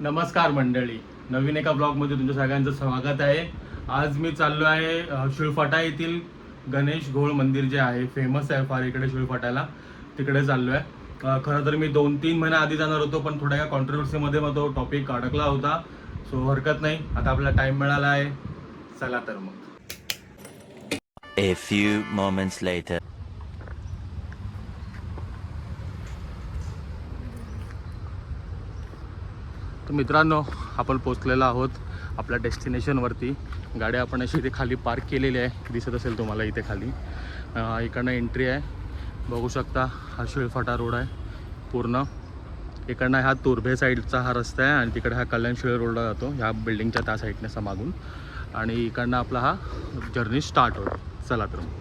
नमस्कार मंडळी, नवीन एका ब्लॉगमध्ये तुमच्या सगळ्यांचं स्वागत आहे. आज मी चाललो आहे शिळफाटा येथील गणेश घोळ मंदिर जे आहे, फेमस आहे फार इकडे शिळफाट्याला, तिकडे चाललो आहे. खरं तर मी 2-3 महिन्या आधी जाणार होतो, पण थोड्या कॉन्ट्रोवर्सीमध्ये मग तो टॉपिक अडकला होता. सो हरकत नाही, आता आपल्याला टाइम मिळाला आहे. चला तर मग. A few moments later. तर मित्रांनो, आपण पोचलेलो आहोत आपल्या डेस्टिनेशनवरती. गाडी आपण अशी इथे खाली पार्क केलेली आहे, दिसत असेल तुम्हाला इथे खाली. इकडनं एंट्री आहे, बघू शकता. हा शिळफाटा रोड आहे पूर्ण. इकडनं हा तुर्भे साईडचा हा रस्ता आहे आणि तिकडे हा कल्याण शिळ रोडला जातो, ह्या बिल्डिंगच्या त्या साईडने समागून. आणि इकडनं आपला हा जर्नी स्टार्ट होतो. चला तर मग.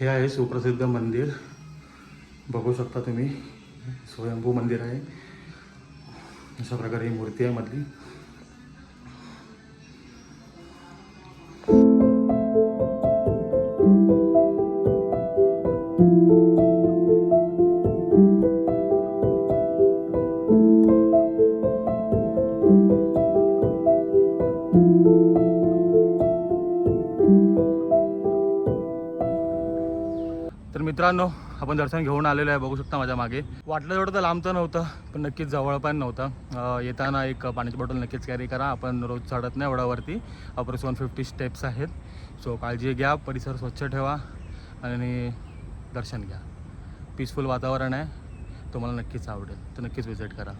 हे आहे सुप्रसिद्ध मंदिर, बघू शकता तुम्ही. स्वयंभू मंदिर आहे, अशा प्रकारे ही मूर्ती आहे मधली. तर मित्रांनो, आपण दर्शन घेऊन आलेलो आहे, बघू शकता माझ्या मागे. वाटलं तेवढं तर लांबचं नव्हतं, पण नक्कीच जवळ पण नव्हतं. येताना एक पाण्याची बॉटल नक्कीच कॅरी करा. आपण रोज चढत नाही एवढ्यावरती. अप्रोक्स 150 स्टेप्स आहेत. सो काळजी घ्या, परिसर स्वच्छ ठेवा आणि दर्शन घ्या. पीसफुल वातावरण आहे, तुम्हाला नक्कीच आवडेल, तर नक्कीच विजिट करा.